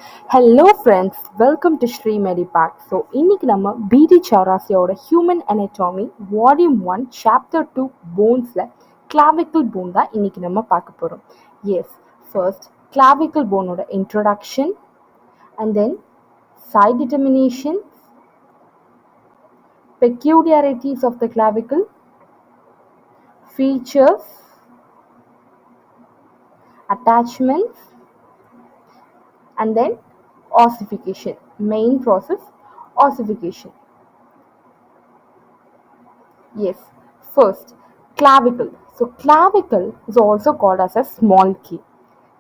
Hello friends, welcome to Shri Medipack. So, இன்னைக்கு நம்ம BD Chaurasiaோட Human Anatomy Volume 1 Chapter 2 Bonesல Clavicle Bone தான் இன்னைக்கு நம்ம பார்க்க போறோம். Yes, first Clavicle Boneோட introduction and then side determination, peculiarities of the clavicle, features, attachments, and then ossification. Main process, ossification. Yes, first clavicle. So clavicle is also called as a small key.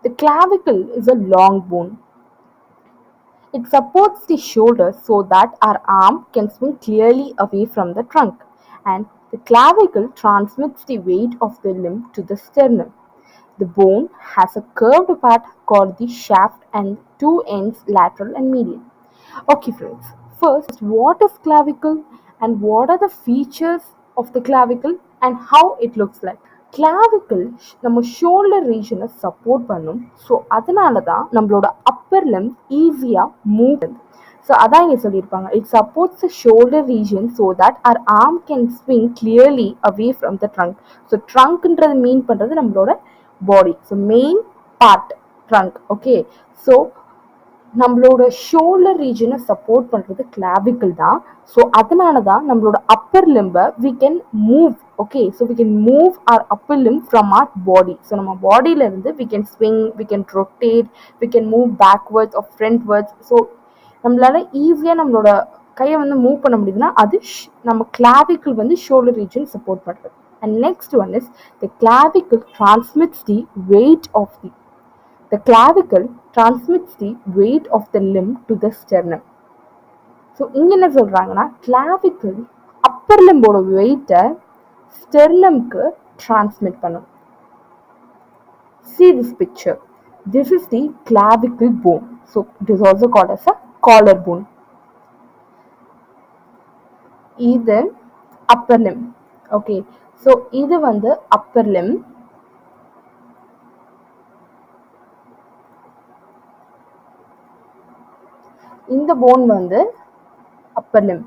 The clavicle is a long bone. It supports the shoulder so that our arm can swing clearly away from the trunk, and the clavicle transmits the weight of the limb to the sternum. The bone has a curved part called the shaft and two ends, lateral and medial. Okay friends, first what is clavicle and what are the features of the clavicle and how it looks like. Clavicle நம்ம shoulder region support பண்ணும். So அதனால தான் நம்மளோட upper limb ஈஸியாக move. So அதான் இங்கே சொல்லியிருப்பாங்க, it supports the shoulder region so that our arm can swing clearly away from the trunk. So ட்ரங்க்ன்றது மீன் பண்ணுறது நம்மளோட body. So main part trunk. Okay, so நம்மளோட ஷோல்டர் ரீஜனை சப்போர்ட் பண்ணுறது கிளாவிக்கல் தான். ஸோ அதனால தான் நம்மளோட அப்பர் லிம்பை we can move. Okay, so we can move our upper limb from R body. So நம்ம பாடியிலேருந்து we can swing, we can rotate, we can move backwards or frontwards. So நம்மளால ஈஸியாக நம்மளோட கையை வந்து மூவ் பண்ண முடியுதுன்னா அது நம்ம கிளாவிக்கல் வந்து ஷோல்டர் ரீஜன் சப்போர்ட் பண்ணுறது. And next one is the clavicle transmits the weight of the The clavicle transmits the weight of the limb to the sternum. So இங்கே என்ன சொல்கிறாங்கன்னா, clavicle அப்பர் லிம்போட வெயிட்டை ஸ்டெர்னம்க்கு டிரான்ஸ்மிட் பண்ணும். See this picture. This is the clavicle bone. So it is also called as a collarbone. இது upper limb. Okay, so இது வந்து upper limb. இந்த phone வந்து upper limb.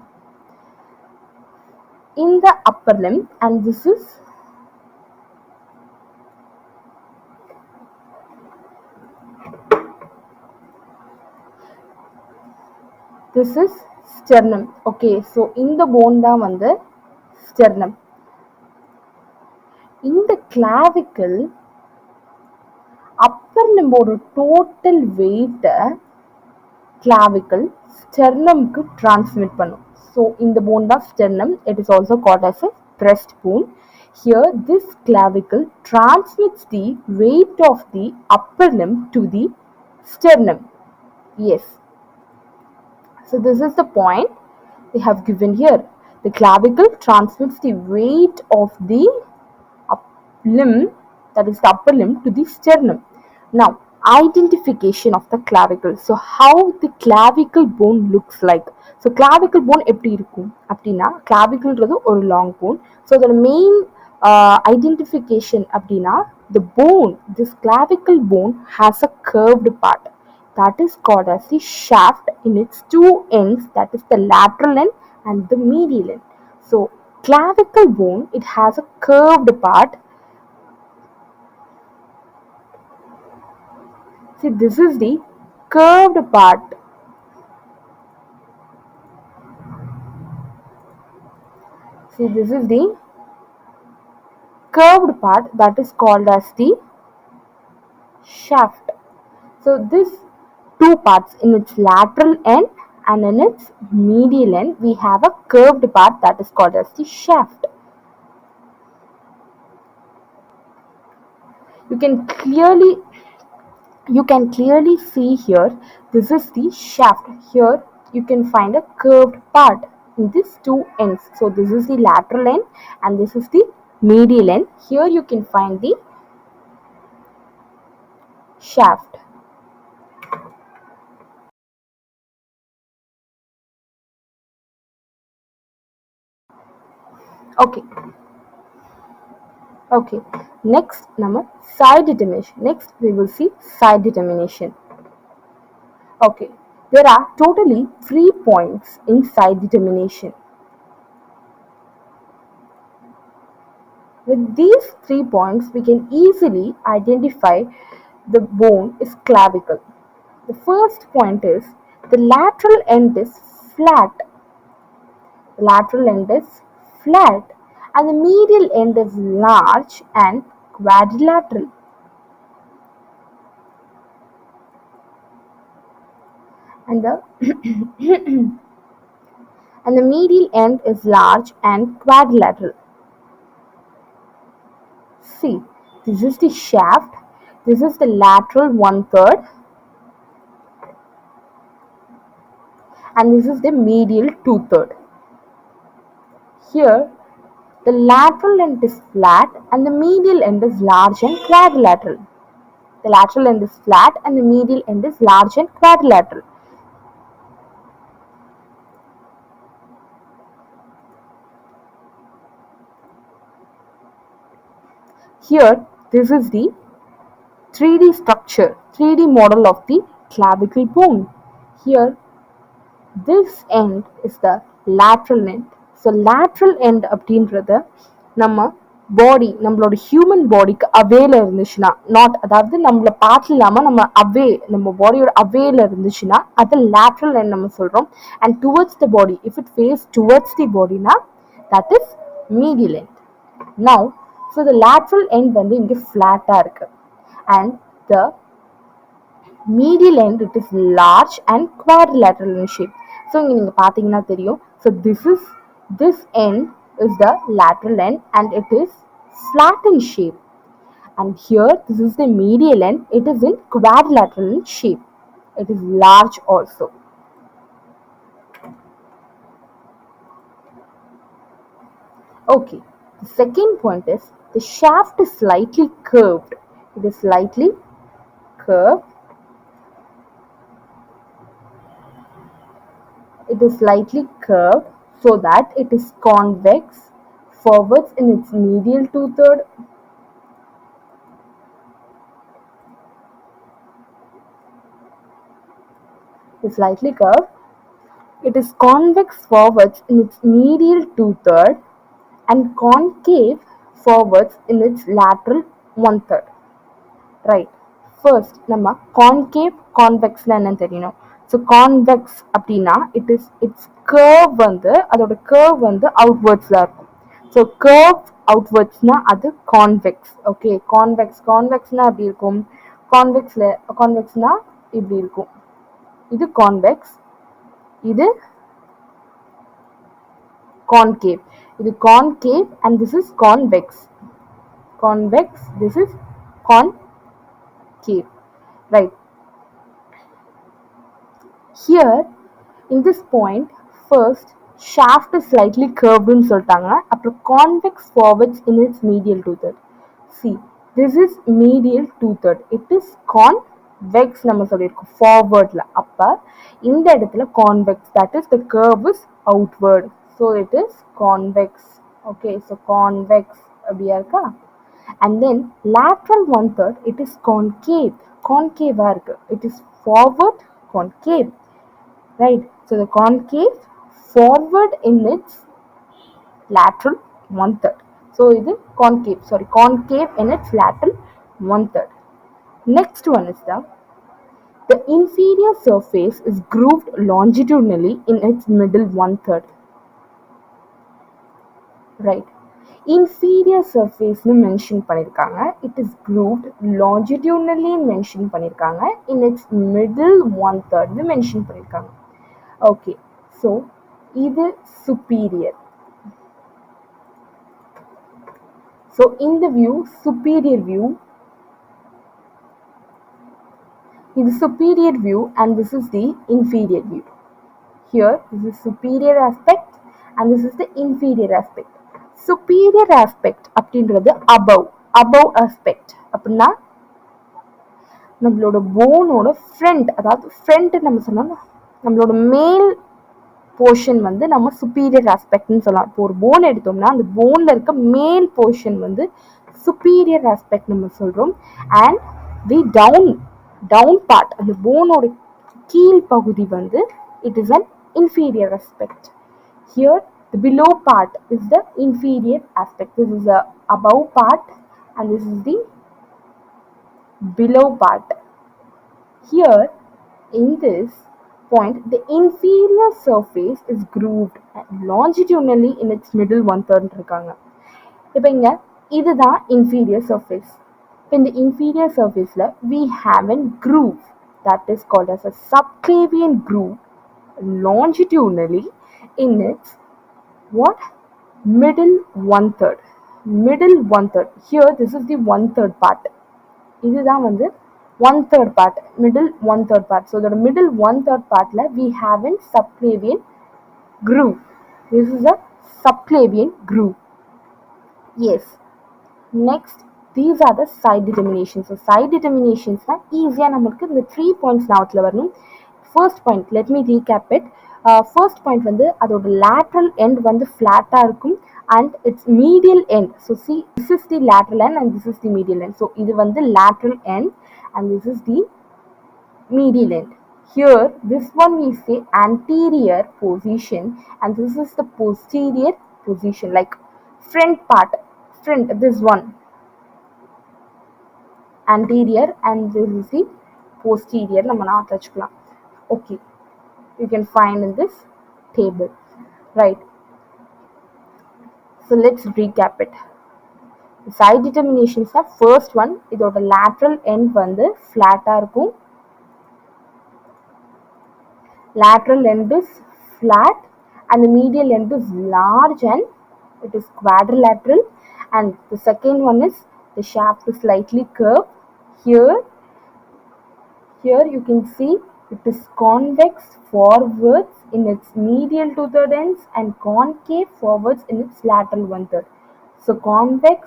இந்த upper limb and this is sternum. Okay, so இந்த phone தான் வந்து sternum. இந்த clavicle upper limboட total weight clavicle sternumக்கு transmit பண்ணும். So இந்த bone தான் sternum. It is also called as a breastbone. Here this clavicle transmits the weight of the upper limb to the sternum. Yes. So this is the point they have given here. The clavicle transmits the weight of the limb, that is the upper limb, to the sternum. Now identification of the clavicle. So how the clavicle bone looks like. So clavicle bone எப்படி இருக்கும் அப்படின்னா, clavicle ஒரு long bone. So the main identification அப்படின்னா, the bone, this clavicle bone has a curved part that is called as the shaft in its two ends, that is the lateral end and the medial end. So clavicle bone, it has a curved part. See, this is the curved part. See, this is the curved part that is called as the shaft. So this two parts, in its lateral end and in its medial end, we have a curved part that is called as the shaft. You can clearly see here, this is the shaft. Here you can find a curved part in these two ends. So this is the lateral end and this is the medial end. Here you can find the shaft. Okay, next நம்ம side determination. Next we will see side determination. Okay, there are totally 3 points inside the termination. With these 3 points, we can easily identify the bone is clavicle. The first point is the lateral end is flat. The lateral end is flat and the medial end is large and quadrilateral. And the and the medial end is large and quadrilateral. See, this is the shaft, this is the lateral 1/3, and this is the medial 2/3. Here, the lateral end is flat and the medial end is large and quadrilateral. The lateral end is flat and the medial end is large and quadrilateral. Here, this is the 3D structure, 3D model of the clavicle bone. Here, this end is the lateral end. So, lateral end அப்படின்றது நம்ம பாடி நம்மளோட human பாடிக்கு அவேல இருந்துச்சுன்னா not அதாவது நம்மள part இல்லாமல் நம்ம பாடியோட அவேல இருந்துச்சுன்னா அது லேட்ரல் எண்ட் நம்ம சொல்கிறோம். And towards the body if it face towards the பாடினா that is medial end. Now so the lateral end வந்து இங்கே ஃப்ளாட்டாக இருக்கு அண்ட் த medial end it is large and quadrilateral in shape. So இங்க நீங்க பாத்தீங்கன்னா தெரியும். So this end is the lateral end and it is flat in shape. And here this is the medial end. It is in quadrilateral in shape. It is large also. Okay. The second point is the shaft is slightly curved. It is slightly curved. It is slightly curved so that it is convex forwards in its medial 2/3. It is slightly curved. It is convex forwards in its medial 2/3 and concave forwards in its lateral 1/3. Right. First, நம்ம concave convexனா என்னன்னு தெரியணும். So convex அப்படின்னா it's curve வந்து அதோட curve வந்து அவுட்வர்ட்ஸில் இருக்கும். So curve அவுட்வர்ட்ஸ்னா அது convex. Okay, கான்வெக்ஸ்னா எப்படி இருக்கும்? கான்வெக்ஸ்னா இப்படி இருக்கும். இது கான்வெக்ஸ், இது concave. இது concave and this is convex. Convex, this is concave. Right. Here, in this point, first shaft is slightly curved ன்னு சொல்லிட்டாங்க. அப்புறம் convex forwards in its medial 2/3. See, this is medial 2/3. It is convex நம்ம சொல்லியிருக்கோம் forwardல. அப்ப இந்த இடத்துல convex, that is the curve is outward. So it is convex. Okay, so convex அப்படியா இருக்கா? And then lateral 1/3 it is concave. Concave இருக்கு. It is forward concave. Right, so the concave forward in its lateral 1/3. So it is concave in its lateral 1/3. Next one is the inferior surface is grooved longitudinally in its middle 1/3. Right, inferior surface னு mention பண்ணிருக்காங்க. It is grooved longitudinally mention பண்ணிருக்காங்க. In its middle 1/3 னு mention பண்ணிருக்காங்க. Okay, so இது superior. So in the view, superior view, this is superior view and this is the inferior view. Here, this is superior aspect and this is the inferior aspect. Superior aspect அப்படின்றது above aspect. அப்படின்னா நம்மளோட போனோட front, அதாவது front நம்ம சொன்னோம், நம்மளோட மேல் portion வந்து நம்ம சுப்பீரியர் ஆஸ்பெக்ட்னு சொல்லலாம். இப்போ ஒரு போன் எடுத்தோம்னா அந்த போன்ல இருக்க மேல் போர்ஷன் வந்து சுப்பீரியர் ஆஸ்பெக்ட் நம்ம சொல்றோம். அண்ட் தி டவுன் பார்ட், அந்த போனோட கீழ் பகுதி வந்து it is an inferior aspect. Here the below part is the inferior aspect. This is the above part and this is the below part. Here in this point the inferior surface is grooved longitudinally in its middle one third இருக்காங்க. இப்போ இங்க இதுதான் inferior surface. In the inferior surface we have a groove that is called as a subclavian groove longitudinally in its what middle one third. Here this is the one third part. இதுதான் வந்து one third part, middle one third part. So the middle one third part we have a subclavian groove. This is a subclavian groove. Yes. Next, these are the side determinations. So side determinations are easy and the 3 points now. First point, let me recap it. First point வந்து அதோட lateral end வந்து flat and its medial end. So see, this is the lateral end and this is the medial end. So இது வந்து lateral end and this is the medial end. Here, this one we say anterior position and this is the posterior position, like front part. Front, this one anterior and this is the posterior. Okay, you can find in this table, right? So let's recap it. The side determinations are first one, இதோட lateral end வந்து flat இருக்கும். Lateral end is flat and the medial end is large and it is quadrilateral. And the second one is the shaft is slightly curved. Here you can see it is convex forwards in its medial two-third ends and concave forwards in its lateral one-third. So convex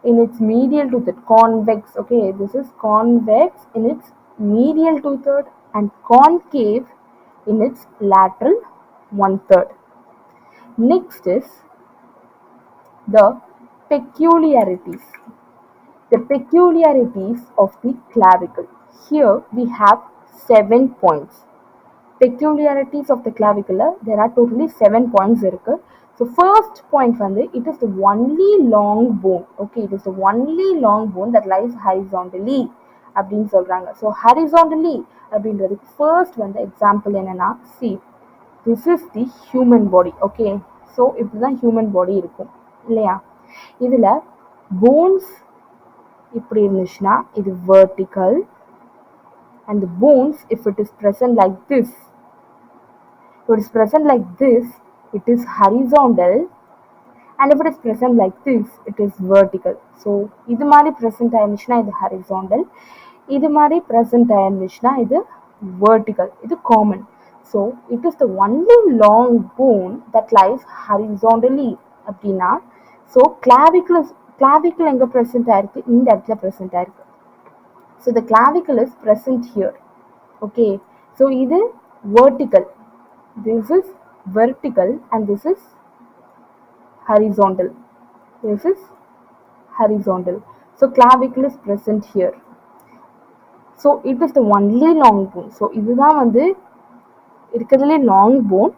in its medial two-third, convex, okay, this is convex in its medial two-third and concave in its lateral one-third. Next is the peculiarities. The peculiarities of the clavicle. Here we have 7 points. Peculiarities of the clavicular, there are totally 7 points. So first point வந்து it is the only long bone. Okay, it is the only long bone that lies horizontally அப்படின்னு சொல்றாங்க. So horizontally அப்படின்றதுக்கு first வந்து example என்னன்னா, see, this is the human body. Okay, so இப்படிதான் human body இருக்கும் இல்லையா? இதுல bones இப்படி இருந்துச்சுன்னா இது vertical and the bones if it is present like this, it is horizontal and if it is present like this it is vertical. So இது மாதிரி present ஆயிருந்துச்சுன்னா இது horizontal, இது மாதிரி present ஆயிருந்துச்சுன்னா இது vertical. இது common. So it is the only long bone that lies horizontally அப்படின்னா, so clavicle எங்க present ஆயிருக்கு, இந்த இடத்துல present ஆயிருக்கு. So the clavicle is present here. Okay, so இது vertical, this is vertical and this is horizontal. So clavicle is present here. So it is the only long bone. So இதுதான் வந்து இருக்கிறதுலே long bone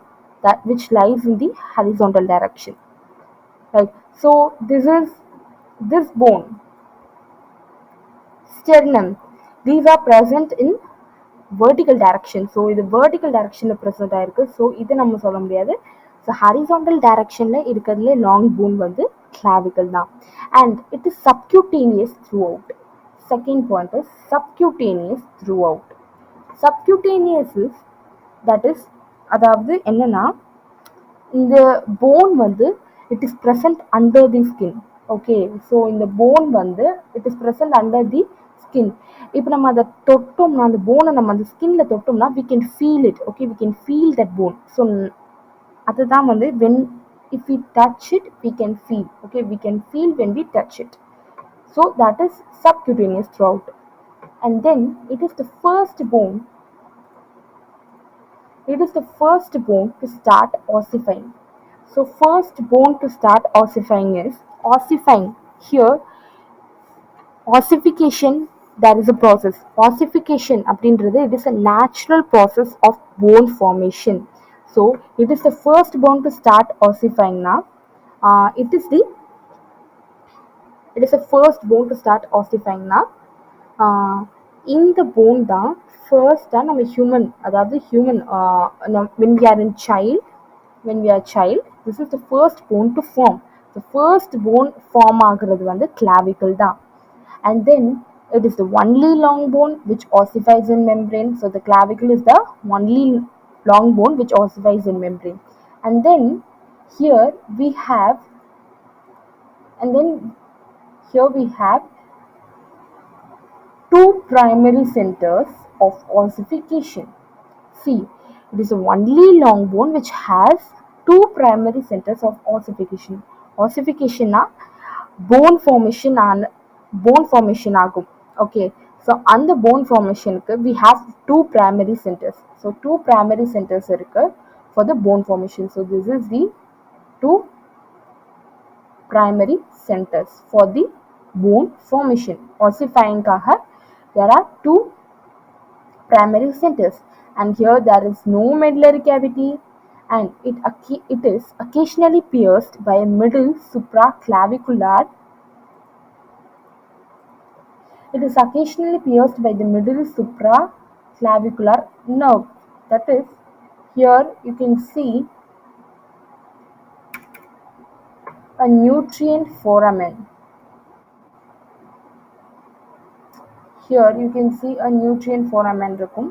that which lies in the horizontal direction. Right. So this is this bone, sternum. These are present in vertical direction. So இது vertical direction present ஆயிருக்கு. So இது நம்ம சொல்ல முடியாது. So horizontal direction இருக்கிறதுலே long bone வந்து clavicle தான். And it is subcutaneous throughout. Second point is subcutaneous throughout. Subcutaneous is, that is, அதாவது என்னன்னா, இந்த bone வந்து it is present under the skin. Okay, so இந்த bone வந்து it is present under the skin. இப்போ நம்ம அதை தொட்டோம்னா, அந்த போனை நம்ம அந்த ஸ்கின்ல தொட்டோம்னா we can feel it. Okay, we can feel that bone. So அதுதான் வந்து when if we touch it we can feel. Okay, we can feel when we touch it. So that is subcutaneous throughout. And then it is the first bone. It is the first bone to start ossifying. So first bone to start ossifying is ossifying. Here ossification there is a process. Ossification அப்படின்றது it is a natural process of bone formation. So it is the first bone to start ossifying now. It is the first bone to start ossifying now. இந்த phone தான் ஃபர்ஸ்ட்டாக நம்ம human அதாவது human when we are in child when we are child this is the first bone to form. The first bone form ஆகுறது வந்து clavicle தான். And then it is the only long bone which ossifies in membrane. So the clavicle is the only long bone which ossifies in membrane. And then here we have and then here we have two primary centers of ossification. See, it is the only long bone which has two primary centers of ossification. Ossification na bone formation agum. Okay, so on the bone formation we have two primary centers. So two primary centers irukku for the bone formation. So this is the two primary centers for the bone formation. Ossifying kaha there are two primary centers, and here there is no medullary cavity, and it is occasionally pierced by a middle supraclavicular. It is occasionally pierced by the middle supraclavicular nerve. That is, here you can see a nutrient foramen. Here you can see a nutrient foramen இருக்கும்.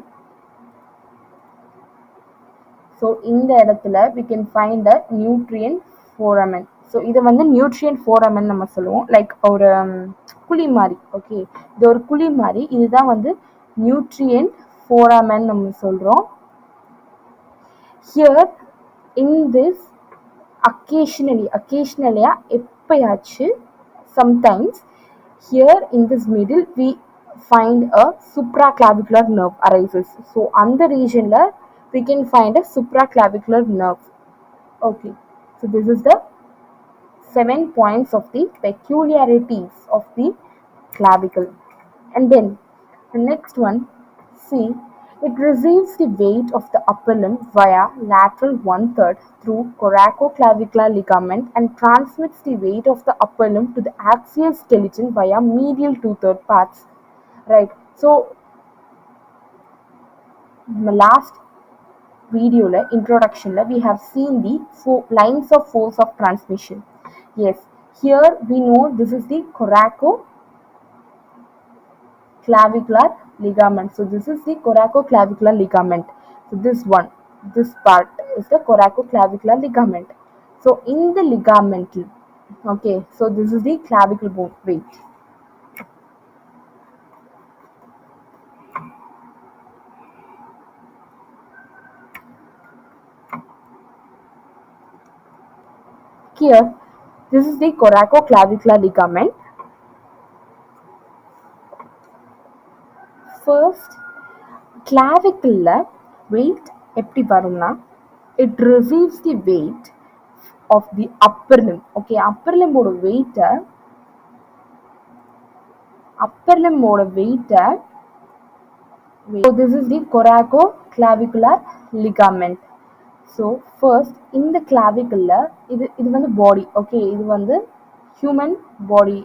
So இந்த இடத்துல we can find a nutrient foramen. So இது வந்து nutrient foramen நம்ம சொல்லுவோம், like ஒரு குழி மாதிரி. ஓகே, இது ஒரு குழி மாதிரி, இதுதான் வந்து nutrient foramen நம்ம சொல்றோம். Here in this occasionally எப்பயாச்சு sometimes here in this middle we find a supraclavicular nerve arises. So on the region we can find a supraclavicular nerve. Okay, so this is the 7 points of the peculiarities of the clavicle. And then the next one, see, it receives the weight of the upper limb via lateral 1/3 through Coraco Clavicular Ligament and transmits the weight of the upper limb to the axial skeleton via medial 2/3 parts. Right. So the last video introduction we have seen the lines of force of transmission. Yes, here we know this is the Coraco Clavicular Ligament. So this is the Coraco Clavicular Ligament. So this part is the Coraco Clavicular Ligament. So in the ligament, okay, so this is the clavicle bone. Wait. Here, this is the Coraco Clavicular Ligament. First, clavicle weight எப்படி வரும்னா, it receives the weight of the upper limb. Okay, upper limb ஓட weight so this is the Coraco Clavicular Ligament. So first in the clavicle இது வந்து body. Okay, இது வந்து human body.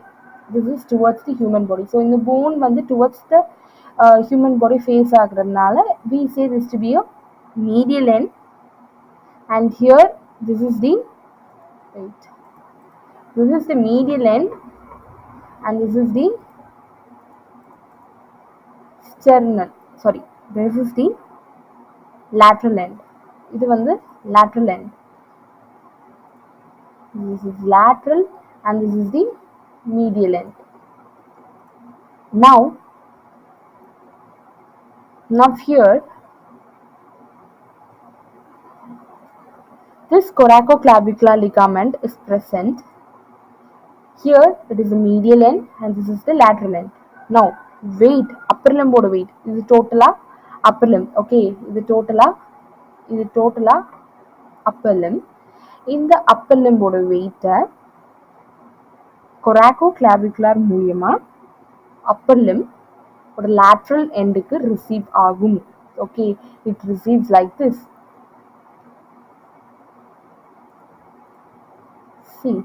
This is towards the human body. So in the bone வந்து towards the human body face ஆகுறதுனால we say this to be a medial end, and here this is the medial end, and this is the sternal. Sorry, this is the lateral end. இது வந்து lateral end. This is lateral and this is the medial end. Now here this coracoclavicular ligament is present. Here it is the medial end and this is the lateral end. Now weight, upper limb oda weight, this is totally upper limb. Okay, this is totally upper limb. In the upper limb oda weight coracoclavicular மூலமா upper limb ஒரு lateral endக்கு receive ஆகும். Okay, it receives like this. See,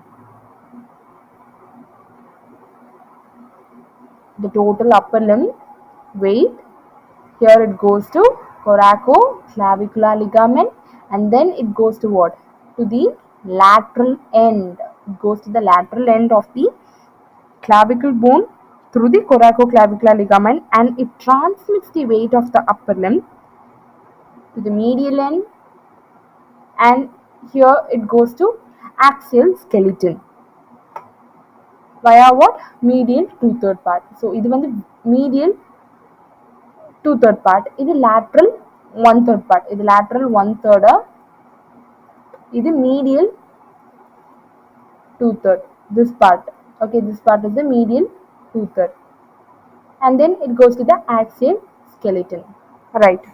the total upper limb weight, here it goes to Coraco Clavicular Ligament, and then it goes to what? To the lateral end. It goes to the lateral end of the clavicle bone through the Coraco-clavicular ligament, and it transmits the weight of the upper limb to the medial end, and here it goes to axial skeleton via what? Medial 2/3 part. So இது வந்து medial 2/3 part, இது lateral 1/3 part. இது lateral 1/3, இது medial 2/3. This part, okay, this part is the medial 2/3, and then it goes to the axial skeleton, right?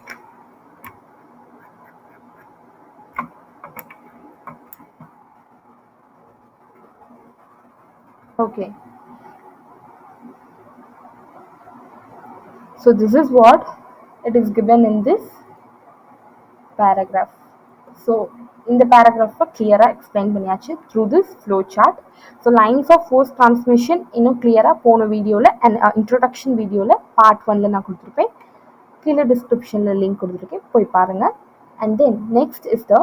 Okay, so this is what it is given in this paragraph. So in the paragraph clear explain பண்ணியாச்சு through this flow chart. So lines of force transmission இன்னும் clear போன வீடியோல and introduction வீடியோல part 1ல நான் கொடுத்திருப்பேன். கீழே descriptionல link கொடுத்திருக்கேன், போய் பாருங்க. And then next is the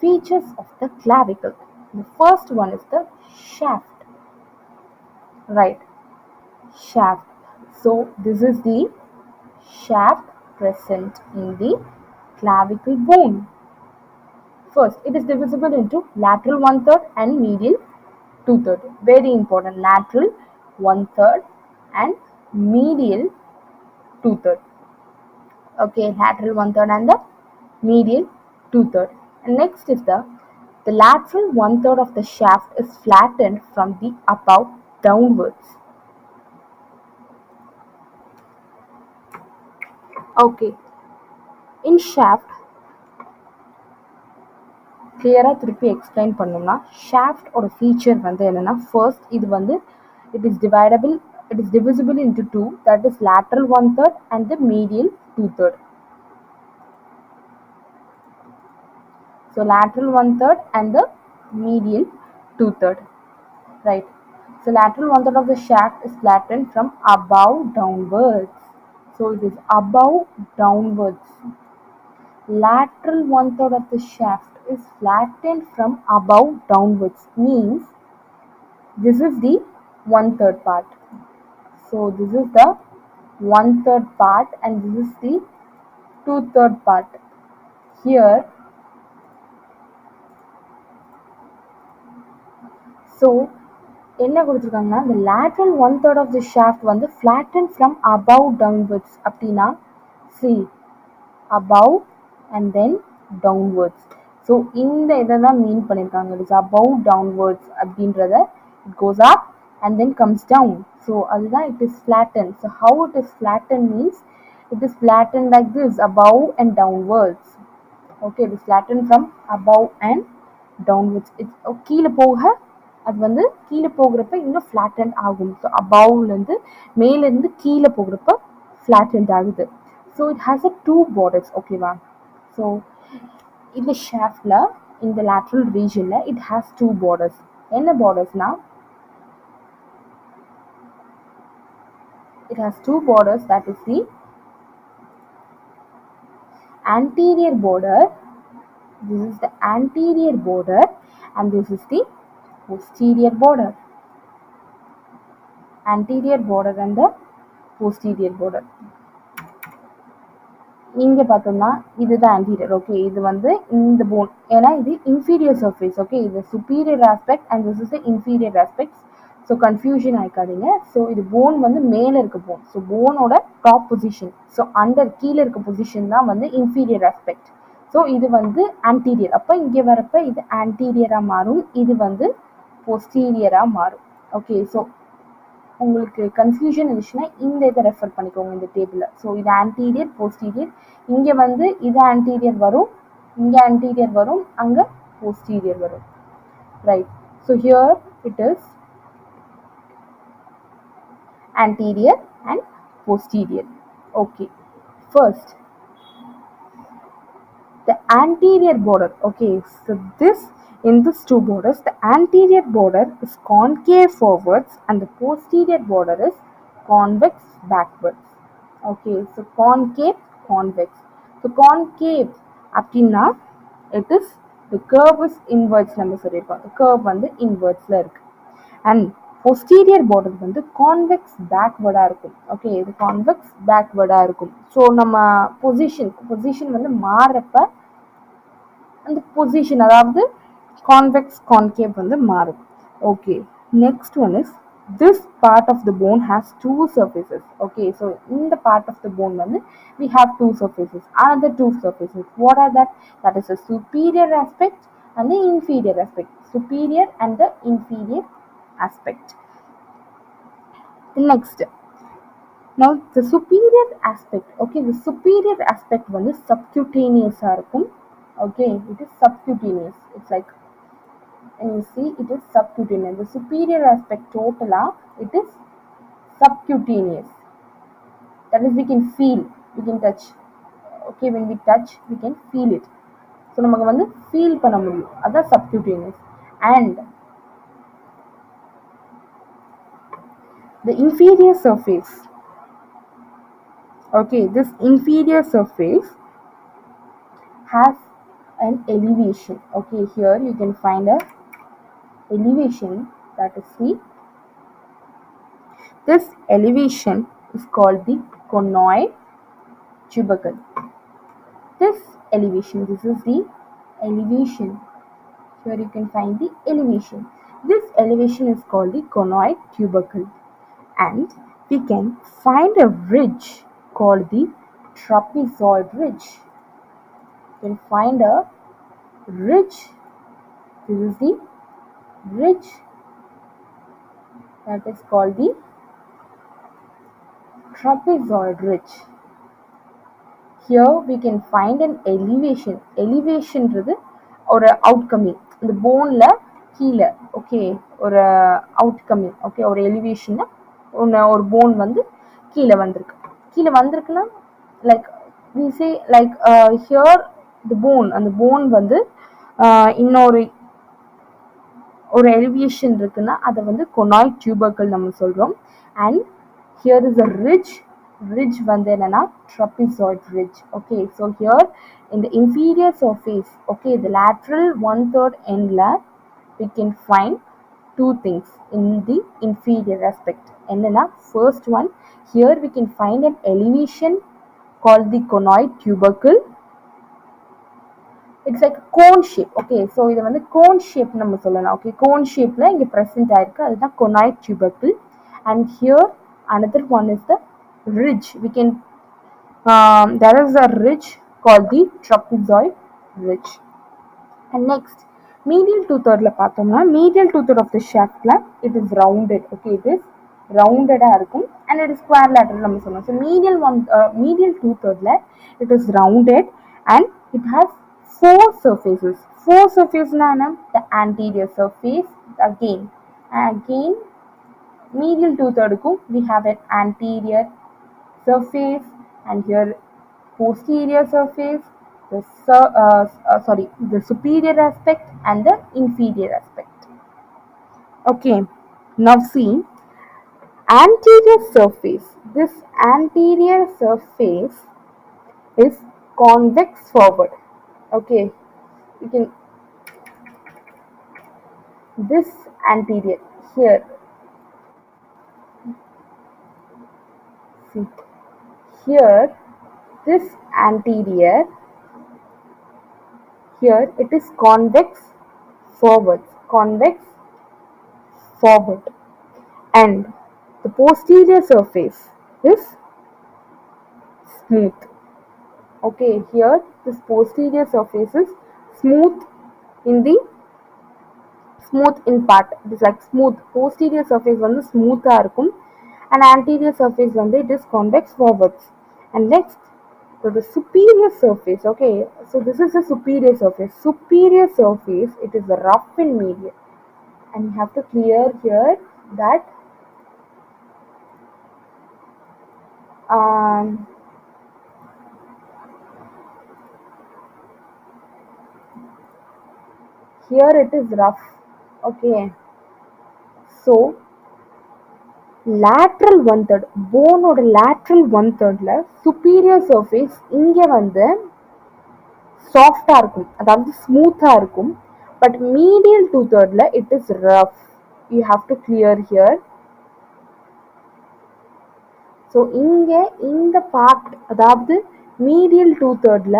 features of the clavicle. The first one is the shaft, right? Shaft. So this is the shaft present in the clavicle bone. First, it is divisible into lateral 1/3 and medial 2/3. Very important, lateral 1/3 and medial 2/3. Okay, lateral 1/3 and the medial 2/3. And next is the lateral 1/3 of the shaft is flattened from the above downwards. Okay, in shaft clear-ஆ திருப்பி explain பண்ணோம்னா shaft ஓட feature வந்து என்னன்னா, first இது வந்து it is divisible into two, that is lateral 1/3 and the medial 2/3. So lateral 1/3 and the medial 2/3, right? So lateral 1/3 of the shaft is flattened from above downwards. So it is above downwards. Lateral 1/3 of the shaft is flattened from above downwards, means this is the 1/3 part. So this is the 1/3 part and this is the 2/3 part. Here, so என்ன கொடுத்திருக்காங்கன்னா, the lateral 1/3 of the shaft வந்து flattened from above downwards. அப்படின்னா see, above and then downwards. So இந்த இதை தான் மீன் பண்ணியிருக்காங்க, it is above downwards அப்படின்றத, it goes up and then comes down. So அதுதான் it is flattened. So how it is flattened means it is flattened like this, above and downwards. Okay, it is flattened from above and downwards. கீழே போக அது வந்து கீழே போகிறப்ப இன்னும் flattened ஆகும். So அபவ்லேருந்து மேலேருந்து கீழே போகிறப்ப flattened ஆகுது. So it has a two borders. ஓகேவா? ஸோ இந்த ஷாஃப்டில் இந்த lateral regionல it has two borders. என்ன பார்டர்ஸ்னா, it has two borders, that is the anterior border. This is the anterior border and this is the posterior border. Anterior border and the posterior border. இங்கே பார்த்தோம்னா இதுதான் anterior. Okay, இது வந்து இந்த phone, ஏன்னா இது inferior surface. Okay, இது superior aspect and this is the inferior aspect. So confusion ஆகிக்காதீங்க. ஸோ இது போன் வந்து மேலே இருக்க போன். ஸோ போனோட டாப் பொசிஷன், ஸோ அண்டர் கீழே இருக்க பொசிஷன் தான் வந்து inferior aspect. ஸோ இது வந்து anterior. அப்போ இங்கே வரப்ப இது anterior-ஆக மாறும், இது வந்து posterior-ஆக மாறும். ஓகே, ஸோ உங்களுக்கு கன்ஃபியூஷன் இருந்துச்சுன்னா இந்த இதை ரெஃபர் பண்ணிக்கோங்க இந்த டேபிளில். ஸோ இது ஆன்டீரியர், போஸ்டீரியர், இங்கே வந்து இது ஆன்டீரியர் வரும், இங்கே ஆன்டீரியர் வரும், அங்கே போஸ்டீரியர் வரும், right? So here it is anterior and posterior. Okay, first the anterior border. Okay, so this in these two borders, the anterior border is concave forwards and the posterior border is convex backwards. Okay, so concave, convex. So concave அப்படின்னா it is the curve is inwards நம்ம சொல்லியிருக்கோம். The curve வந்து inwardsல இருக்கு. And posterior border வந்து convex backward இருக்கும். Okay, இது convex backward இருக்கும். So நம்ம position வந்து மாறப்ப அந்த பொசிஷன் அதாவது கான்வெக்ஸ் கான்கேவ் வந்து மாறும். Okay, next one is this part of the bone has two surfaces. Okay, so in the part of the bone வந்து we have two surfaces. Another two surfaces, what are that? That is the superior aspect and the inferior aspect. Superior and the inferior aspect. Next, now the superior aspect. Okay, the superior aspect வந்து subcutaneous இருக்கும். Okay, it is subcutaneous. It's like, and you see it is subcutaneous. The superior aspect totally it is subcutaneous. That is we can feel, we can touch. Okay, when we touch we can feel it. So நமக்கு வந்து feel பண்ண முடியும். அதான் subcutaneous. And the inferior surface. Okay, this inferior surface has an elevation. Okay, here you can find a elevation, that is C. This elevation is called the conoid tubercle. This elevation, this is the elevation. Here you can find the elevation. This elevation is called the conoid tubercle. And we can find a ridge called the trapezoid ridge. You can find a ridge. This is the ridge that is called the trapezoid ridge. Here we can find an elevation. Elevation is or outcoming. The bone la கீழ. Okay, or outcoming. Okay, or elevation or bone வந்து கீழ வந்திருக்கு. கீழ வந்திருக்குன்னா like we say like here the bone, and the bone வந்து இன்னொரு ஒரு elevation இருக்குன்னா அதை வந்து conoid tubercle நம்ம சொல்றோம். And here is a ridge வந்து என்னன்னா trapezoid ridge. Okay, so here in the inferior surface, okay, the lateral 1/3 endல we can find two things in the inferior aspect. என்னன்னா first one, here we can find an elevation called the conoid tubercle. It's like a cone shape. Okay, so இது வந்து cone shape நம்ம சொல்லலாம். Okay, cone shapeல இங்க present ஆயிருக்கு, அதுதான் conoid tubercle. And here another one is the ridge. We can there is a ridge called the trapezoid ridge. And next, medial two-third la பார்த்தோம்னா medial two-third of the shaft la it is rounded. Okay, it is rounded இருக்கும் and it is quadrilateral நம்ம சொல்லலாம். So medial two-third la it is rounded and it has four surfaces. Four surfaces na the anterior surface again medial two-third we have an anterior surface, and here posterior surface, the superior aspect and the inferior aspect. Okay, now see anterior surface. This anterior surface is convex forward. Okay, you can this anterior here. See here, this anterior here it is convex forward, and the posterior surface is smooth. Okay, here this posterior surface is smooth in part. It is like smooth. Posterior surface வந்து smooth இருக்கும், and anterior surface வந்து it is convex forwards. And next, so the superior surface. Okay, so this is the superior surface. Superior surface, it is rough in medial. and you have to clear here that um, here it is rough. Okay, so lateral one third போனோட lateral one thirdல superior surface இங்க வந்து சாஃப்டா இருக்கும், அதாவது ஸ்மூத்தா இருக்கும். But medial two தேர்ட்ல it is rough. You have to clear here. So இங்க இந்த பார்ட், அதாவது மீடியல் டூ தேர்ட்ல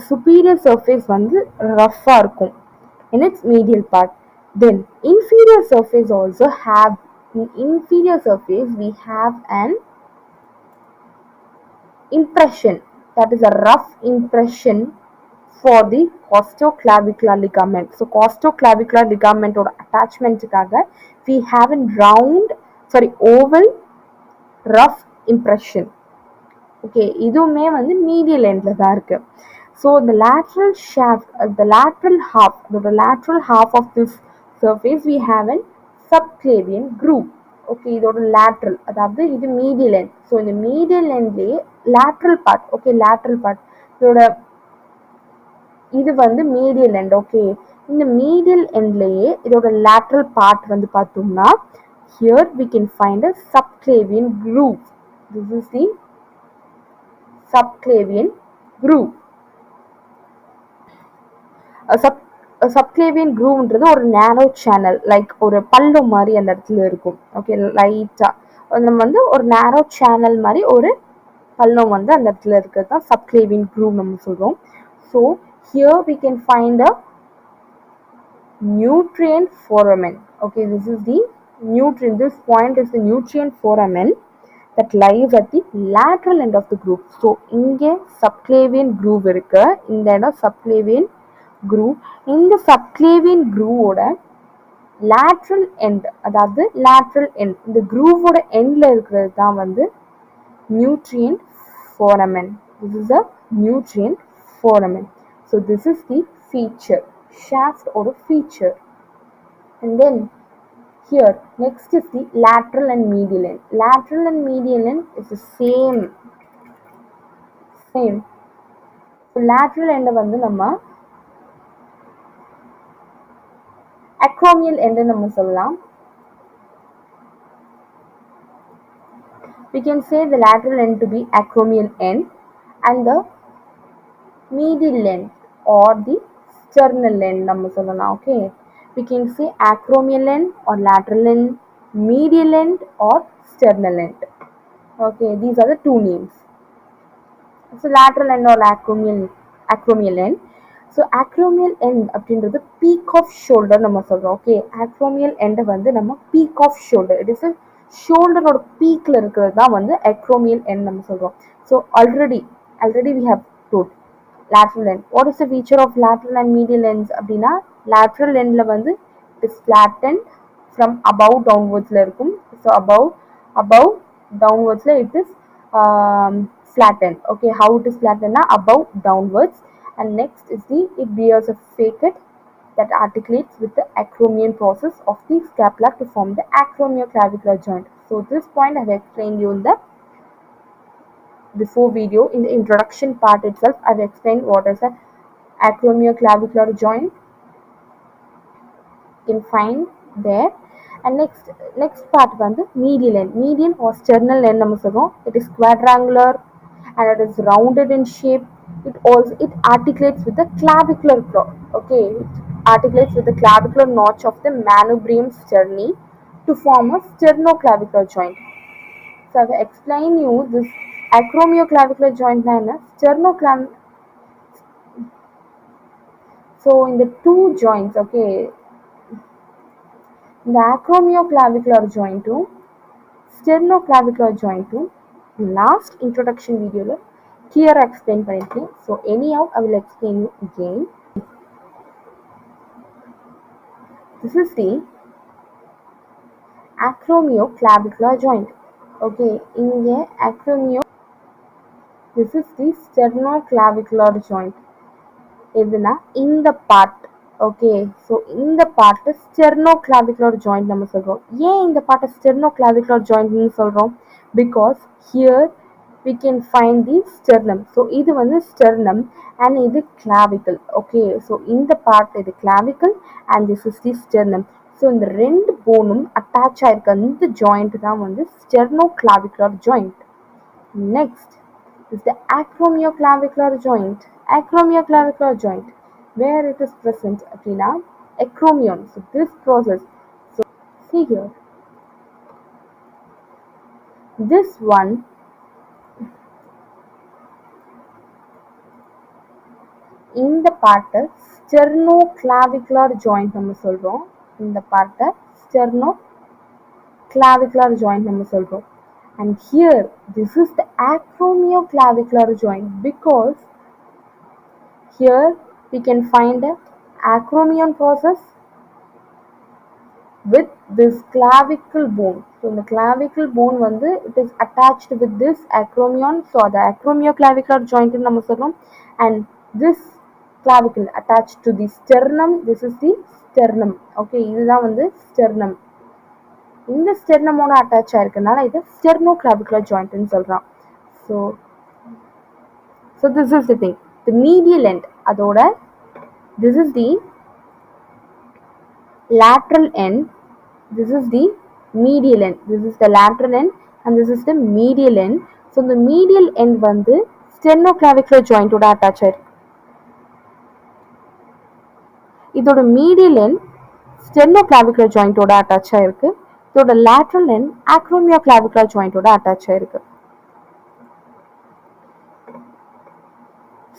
superior surface வந்து ரஃப்பா இருக்கும் in its medial part. Then inferior surface also have, in inferior surface we have an impression, that is a rough impression for the costoclavicular ligament. So costoclavicular ligament or attachment we have a oval rough impression. Okay, இதுவுமே வந்து medial endல தான் இருக்கு. So the lateral shaft, the lateral half of this surface we have a subclavian groove. Okay, இதோட lateral, அதாவது இது medial end. So இந்த medial endலயே lateral part, okay, lateral part இதோட இது வந்து medial end. Okay, இந்த medial endலயே இதோட lateral part வந்து பார்த்தோம்னா here we can find a subclavian groove. This is the subclavian groove. Subclavian grooveன்றது ஒரு நேரோ சேனல், லைக் ஒரு பள்ளம் மாதிரி அந்த இடத்துல இருக்கும். ஓகே, லைட்டா நம்ம வந்து ஒரு நேரோ சேனல் மாதிரி ஒரு பள்ளம் வந்து அந்த இடத்துல இருக்கிறது தான் subclavian groove நம்ம சொல்றோம். So here we can find a nutrient foramen. Okay, this is the nutrient, this point is the nutrient foramen that lies at the lateral end of the groove. So இங்கே subclavian groove இருக்கு, இந்த இடம் subclavian groove. இந்த subclavian groove ஓட lateral end, அதாவது lateral end, இந்த groove ஓட endல இருக்கிறது தான் வந்து nutrient foramen. This is a nutrient foramen. So this is the feature, shaft or feature. And then here next is the lateral and medial end. Lateral and medial end is the same. So lateral end வந்து நம்ம acromial end நம்ம சொல்லலாம். We can say the lateral end to be acromial end and the medial end or the sternal end நம்ம சொல்லலாம். Okay, we can say acromial end or lateral end, medial end or sternal end. Okay, these are the two names. So lateral end or acromial end. So acromial end அப்படின்றது peak of shoulder நம்ம சொல்றோம். Okay, acromial end வந்து நம்ம peak of shoulder, it is a shoulder ஓட peakல இருக்கிறது தான் வந்து acromial end நம்ம சொல்றோம். So already we have told lateral end. What is the feature of lateral and medial ends அப்படின்னா, lateral endல வந்து it is flattened from above downwardsல இருக்கும். So above downwardsல it is flattened. Okay, how it is flattened? Above downwards. And next is it bears a facet that articulates with the acromion process of the scapula to form the acromioclavicular joint. So this point I have explained you in the before video. In the introduction part itself I have explained what is an acromioclavicular joint. You can find there. And next part வந்து medial end. Medial or sternal end நம்ம சொல்றோம். It is quadrangular and it is rounded in shape. It articulates with the clavicular okay, it articulates with the clavicular notch of the manubrium sterni to form a sternoclavicular joint. So I will explain you this acromioclavicular joint na so in the two joints, okay, the acromioclavicular joint to sternoclavicular joint to last introduction video la clear explain பண்ணிருக்கேன். So anyhow I will explain you again. This is the acromioclavicular joint. Okay, இங்க This is the sternoclavicular joint. எதுனா இந்த part. Okay, so இந்த part ஸ்டெர்னோகிளாவிகுலர் joint நம்ம சொல்கிறோம். ஏன் இந்த பார்ட்டை ஸ்டெர்னோகிளாவிகுலர் ஜாயிண்ட்னு சொல்கிறோம்? Because here we can find the sternum. So இது வந்து sternum and இது clavicle. ஓகே, ஸோ இந்த பார்ட் இது clavicle and this is the sternum. So இந்த ரெண்டு போனும் அட்டாச் ஆயிருக்க அந்த ஜாயிண்ட் தான் வந்து ஸ்டெர்னோகிளாவிகுலர் joint. Next is the acromioclavicular joint. Acromioclavicular joint, where it is present அப்படின்னா acromion. So this process, so see here, this one இந்த பார்ட் sternoclavicular joint நம்ம சொல்றோம். இந்த பார்ட் sternoclavicular joint நம்ம சொல்றோம். And here this is the acromioclavicular joint because here we can find a acromion process with this clavicle bone. So the clavicle bone வந்து it is attached with this acromion. So the acromioclavicular joint நம்ம சொல்றோம். And this clavicle attached to the sternum. This is the sternum. Okay, இதுதான் வந்து sternum. இந்த ஸ்டெர்னமோட attach ஆயிருக்கனால இது ஸ்டெர்னோகிளாவிகுலர் ஜாயிண்ட்னு சொல்றான். So this is the thing. The medial end அதோட this is the lateral end. This is the medial end. This is the lateral end and this is the medial end. So the medial end வந்து sternoclavicular joint ஓட attach ஆயிருக்கு. இதோட medial end sternoclavicular joint ஓட attach ஆயிருக்கு. இதோட lateral end acromioclavicular joint ஓட attach ஆயிருக்கு.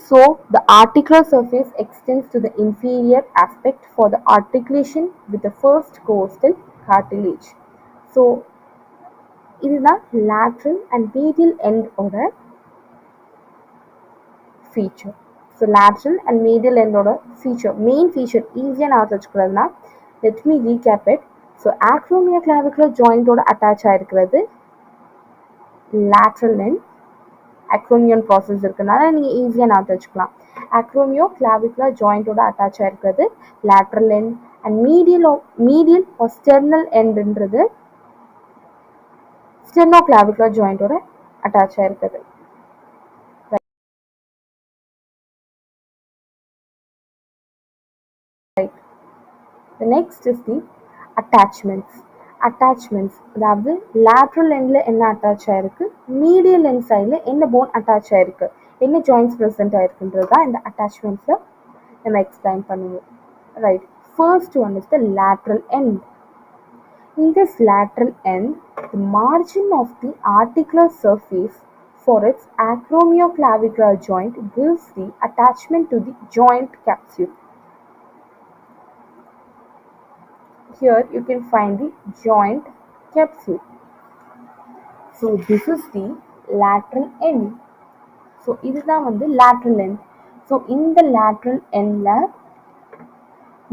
So the articular surface extends to the inferior aspect for the articulation with the first costal cartilage. So இதுதான் lateral and medial end ஓட feature. So lateral and medial end ஓட feature, main feature easy நான் வச்சுக்கிறதுனா, let me recap it. So acromioclavicular joint ஓட attach ஆயிருக்கிறது lateral end. acromion process இருக்கனால நீங்க ஈஸியா நான் வச்சுக்கலாம். acromioclavicular joint ஓட attach ஆயிருக்கிறது lateral end and medial or sternal end ன்றது sternoclavicular joint ஓட attach ஆயிருக்கிறது. Right. The next is the attachments. அதாவது lateral endல என்ன அட்டாச் ஆயிருக்கு, medial end sideல என்ன bone attach ஆயிருக்கு, என்ன joints present ஆயிருக்குன்றது தான் இந்த attachmentsல நம்ம explain பண்ணுவோம். Right. First one is the lateral end. In this lateral end, the margin of the articular surface for its acromioclavicular joint gives the attachment to the joint capsule. Here you can find the joint capsule. So this is the lateral end. So இதுதான் வந்து lateral end. So in the lateral end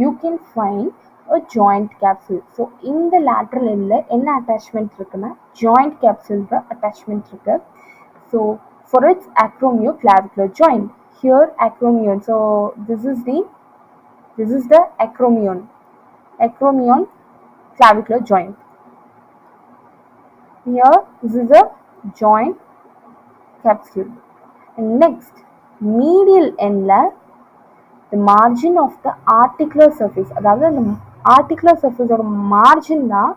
you can find a joint capsule. So in the lateral end என்ன attachment இருக்குன்னா joint capsule attachment இருக்கு. So for its acromioclavicular joint, here acromion. So this is the acromion clavicular joint. Here this is a joint capsule. And next, medial end the margin of the articular surface, அதாவது அந்த articular surface ஓட margin தான்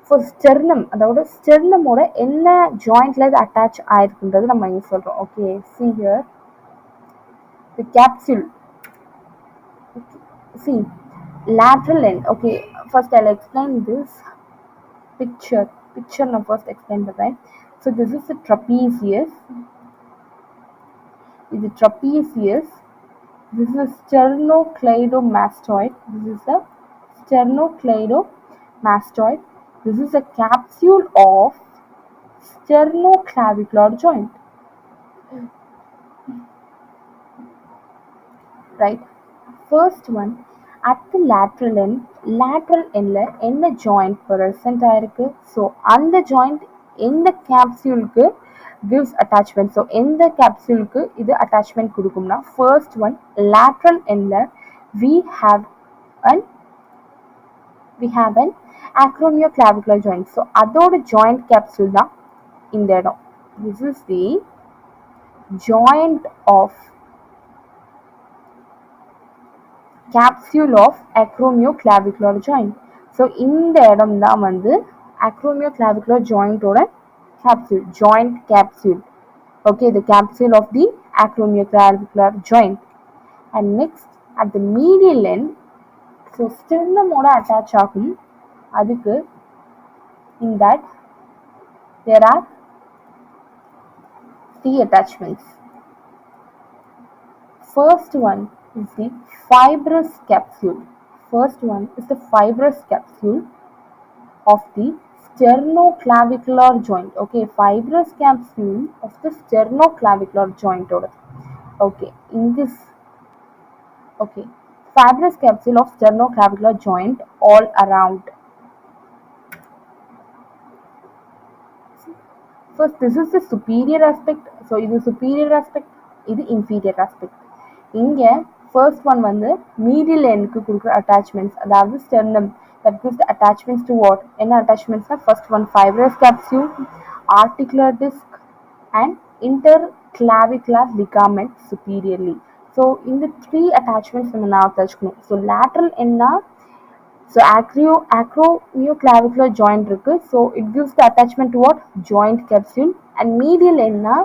for sternum, அதாவது sternum ஓட என்ன jointல இது attach ஆயிருக்குன்றது நம்ம இங்க சொல்றோம். Okay, see here the capsule. Okay. See lateral end. Okay, first I'll explain this picture நான் first explain பண்றேன். So this is the trapezius. இது trapezius. This is a sternocleidomastoid. This is a sternocleidomastoid. This is a capsule of sternoclavicular joint. Right. First one, at the lateral endல என்ன joint present ஆயிருக்கு. So அந்த joint இந்த capsuleக்கு gives attachment. So in the capsule ku idu attachment kudukumna, first one lateral end we have an acromioclavicular joint. So அதோட joint capsule தான் இந்த இடம். This is the joint of capsule of acromioclavicular joint. So இந்த இடம் தான் வந்து acromioclavicular joint ஓட capsule, joint capsule. Okay, the capsule of the acromioclavicular joint. And next at the medial end, so sternum ஓட attach ஆகும். அதுக்கு in that there are three attachments. First one is the fibrous capsule. First one is the fibrous capsule of the sternoclavicular joint. Okay, fibrous capsule of the sternoclavicular joint. Okay, in this, okay, fibrous capsule of sternoclavicular joint all around. First, this is the superior aspect. So, this is superior aspect, this is inferior aspect. இங்க first one வந்து medial end க்கு கொடுக்குற attachments, அதாவது sternum, that gives the attachments to what? என்ன attachments? First one fibrous capsule, articular disc and interclavicular ligament superiorly. So இந்த three attachments நம்ம ஞாபகம் வச்சுக்கணும். So lateral endனா so acromioclavicular joint இருக்கு. So it gives the attachment to what? Joint capsule. And medial endனா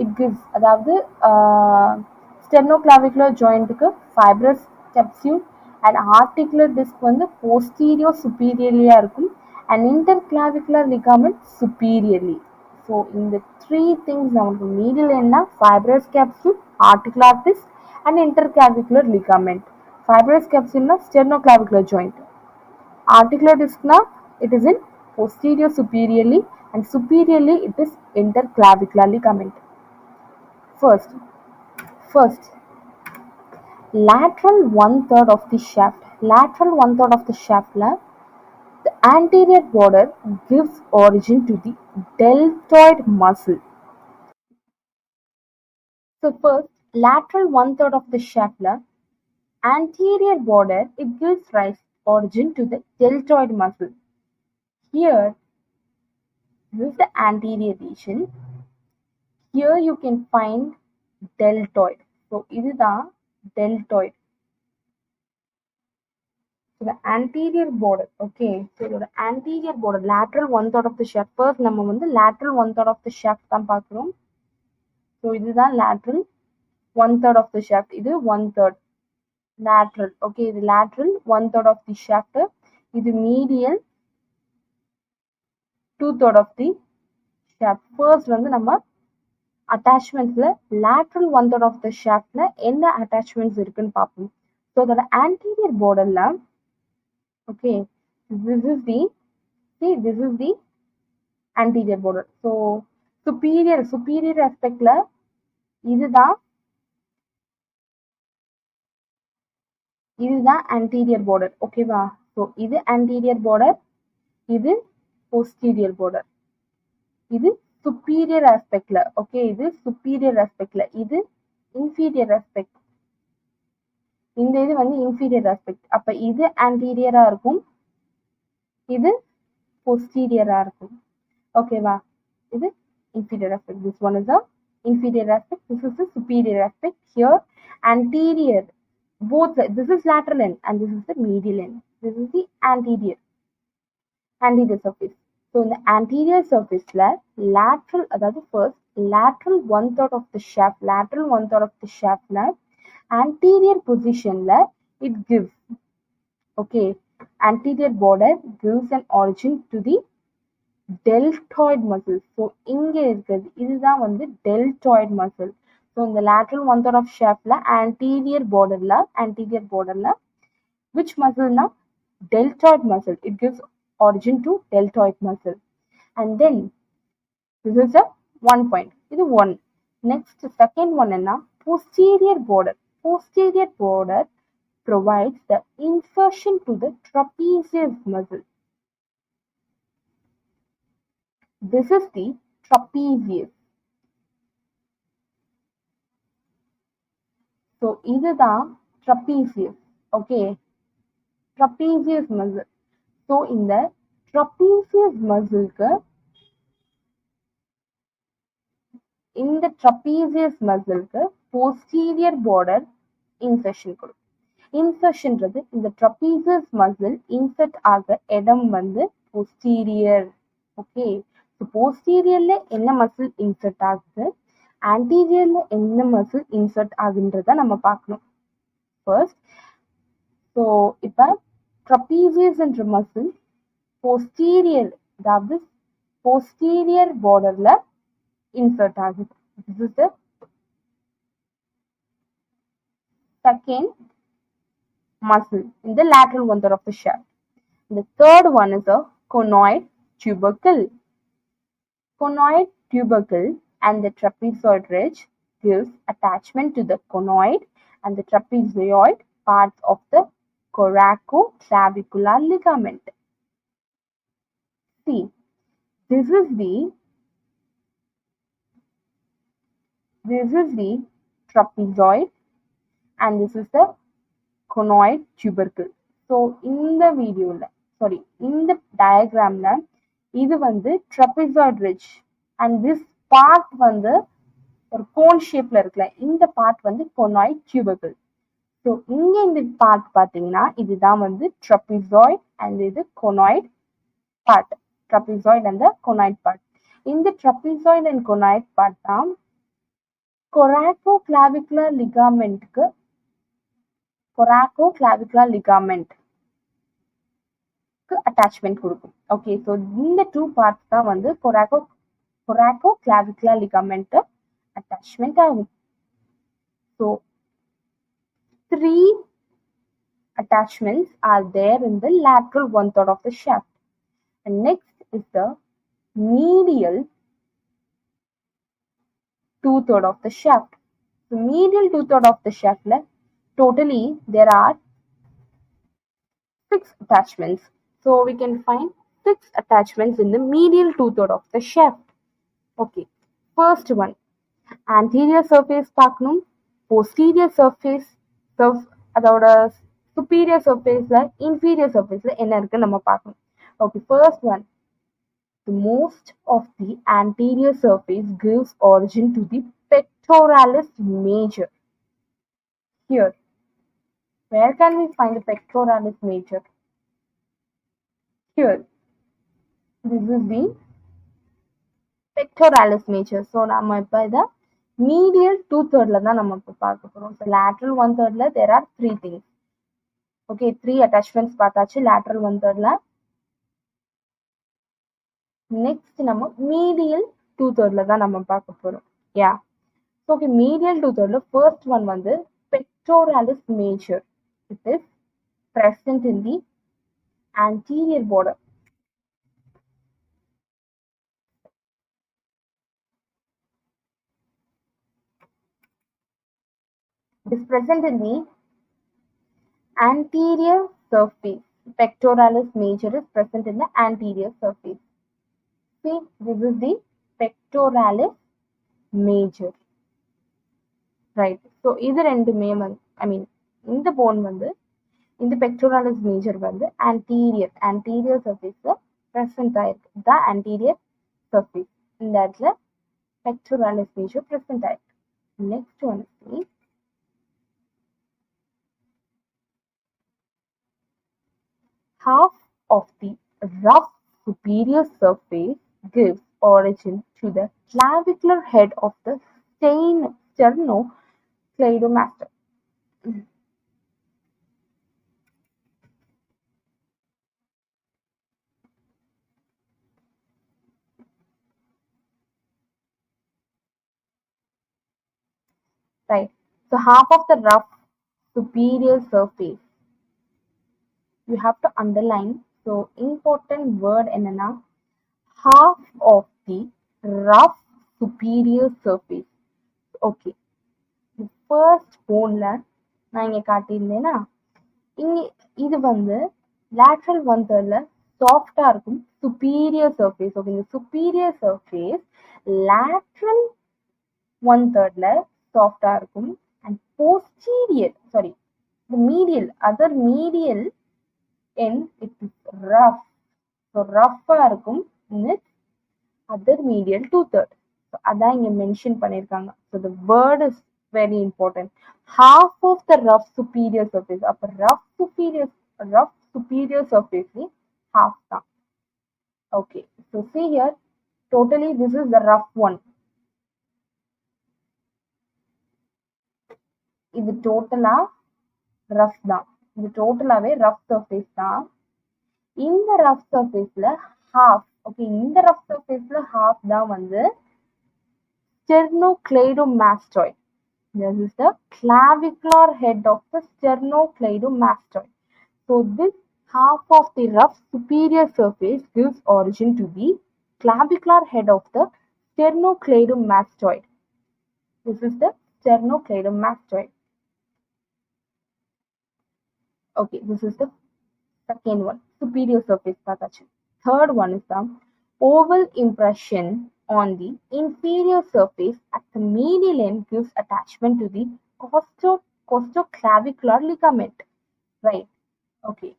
it gives அதாவது sternoclavicular jointக்கு fibrous capsule and articular disc வந்து posterior superiorly இருக்கும் and interclavicular ligament superiorly. So இந்த three things நமக்கு medial என்ன fibrous capsule, articular disc and interclavicular ligament. Fibrous capsule na sternoclavicular joint. Articular disc na it is in posterior superiorly and superiorly it is interclavicular ligament. First, lateral 1/3 of the shaft. Lateral 1/3 of the shaft la, the anterior border gives origin to the deltoid muscle. So first, lateral 1/3 of the shaft la, anterior border it gives origin to the deltoid muscle. Here, this is the anterior region. Here you can find deltoid. So this is the deltoid. So the anterior border, okay. So the anterior border, lateral 1/3 of the shaft. First, நம்ம வந்து lateral 1/3 of the shaft தான் பார்க்கிறோம். So this is the lateral 1/3 of the shaft. இது 1/3 lateral. Okay, இது lateral 1/3 of the shaft. இது medial 2/3 of the shaft. First வந்து நம்ம attachmentsல lateral 1/3 of the shaftல என்ன attachments இருக்குன்னு பார்ப்போம். So the anterior borderல, okay, this is the anterior border. So superior aspectல இதுதான் anterior border. ஓகேவா? So இது anterior border, இது posterior border. இது superior aspectல, okay, இது superior aspectல, இது inferior aspect. இந்த இது வந்து inferior aspect. அப்ப இது anterior இருக்கும், இது posterior இருக்கும். ஓகேவா? இது inferior aspect. This one is the inferior aspect. This is the superior aspect. Here anterior, both sides. This is lateral end and this is the medial end. This is the anterior surface. So in the anterior surface la, lateral, அதாவது first lateral 1/3 of the shaft, la, anterior position la it gives, okay, anterior border gives an origin to the deltoid muscle. So இங்க இருக்குது இதுதான் வந்து deltoid muscle. So in the lateral 1/3 of shaft la, anterior border la, which muscle na? Deltoid muscle. It gives origin to deltoid muscle. And then this is a one point. This is one. Next, second one is posterior border. Posterior border provides the insertion to the trapezius muscle. This is the trapezius. So இதுதான் trapezius. Okay, trapezius muscle. So இந்த trapezius muscle-க்கு இந்த trapezius muscle-க்கு posterior border insertion கொடுக்கும். இன்சர்ஷன்றது இந்த trapezius muscle insert ஆக இடம் வந்து posterior. Okay, so போஸ்டீரியர்ல என்ன muscle insert ஆகுது, ஆன்டீரியர்ல என்ன மசில் இன்சர்ட் ஆகுன்றத நம்ம பார்க்கணும் ஃபர்ஸ்ட். ஸோ இப்போ trapezius என்ற மசில் போஸ்டீரியர், அதாவது போஸ்டீரியர் பார்டர்ல insert ஆகுது. This is the second muscle in the lateral one-third of the shaft. The third one is a conoid tubercle. Conoid tubercle and the trapezoid ridge gives attachment to the conoid and the trapezoid parts of the Coraco-Clavicular ligament. See, this is the trapezoid and this is the conoid tubercle. So இந்த வீடியோல இந்த டயக்ராம்ல இது வந்து trapezoid ridge and this part வந்து ஒரு cone ஷேப்ல இருக்குல்ல, இந்த பார்ட் வந்து conoid tubercle. ஸோ இங்க இந்த பார்ட் பார்த்தீங்கன்னா இதுதான் வந்து trapezoid and இது conoid part. trapezoid and the conoid part. இந்த trapezoid and conoid part தான் Coraco-Clavicular ligamentக்கு Coraco-Clavicular ligament attachment கொடுக்கும். ஓகே, ஸோ இந்த டூ பார்ட்ஸ் தான் வந்து Coraco-Clavicular ligament attachment ஆகும். So 3 attachments are there in the lateral one-third of the shaft. And next is the medial two-third of the shaft. So medial two-third of the shaft, totally there are 6 attachments. So we can find 6 attachments in the medial two-third of the shaft. Okay, first one, anterior surface பார்க்கணும், posterior surface, அதோட superior surface, inferior surface என்ன இருக்கு நம்ம பார்க்கணும். Okay, first one, the most of the anterior surface gives origin to the Pectoralis Major. Here, where can we find the Pectoralis Major? Here, this is the Pectoralis Major. So நம்ம இப்போ இதை medial two-thirdல தான் நம்ம இப்போ பார்க்க போகிறோம். So lateral one-thirdல there are 3 things. Okay, 3 attachments பார்த்தாச்சு lateral one-thirdல. Next நம்ம medial two-thirdல தான் நம்ம பார்க்க போகிறோம். Yeah. So okay, medial two-thirdல first one வந்து Pectoralis Major. It is present in the anterior border. It is present in the anterior surface. Pectoralis major is present in the anterior surface. See, this is the pectoralis major. Right. So, either ரெண்டுமே இந்த bone வந்து இந்த pectoralis major வந்து anterior surface present ஆயிருக்கு. The anterior surface. இந்த இடத்துல pectoralis major present ஆயிருக்கு. Next one is half of the rough superior surface gives origin to the clavicular head of the sternocleidomastoid. Right. So half of the rough superior surface. You have to underline. So important word என்னன்னா half of the rough superior surface. Okay. The first boneல நான் இங்க காட்டியிருந்தேனா, இங்க இது வந்து lateral one thirdல சாஃப்டா இருக்கும், superior surface. Okay, இந்த superior surface lateral 1/3 soft இருக்கும் and posterior the medial other medial end it is rough. So rough இருக்கும் in its other medial 2/3. So அதான் இங்க மென்ஷன் பண்ணிருக்காங்க. So the word is very important. Half of the rough superior surface. அப்ப rough superior surface half தான். Okay, so see here, totally this is the rough one. இது டோட்டலா rough தான். இது டோட்டலாவே rough surface தான். இந்த rough surfaceல half, okay, இந்த rough surfaceல half தான் வந்து sternocleidomastoid. This is the clavicular head of the sternocleidomastoid. So this half of the rough superior surface gives origin to the clavicular head of the sternocleidomastoid. This is the sternocleidomastoid. Okay, this is the second one, superior surface பார்த்தாச்சு. Third one is the oval impression on the inferior surface at the medial end gives attachment to the costoclavicular ligament. Right. Okay.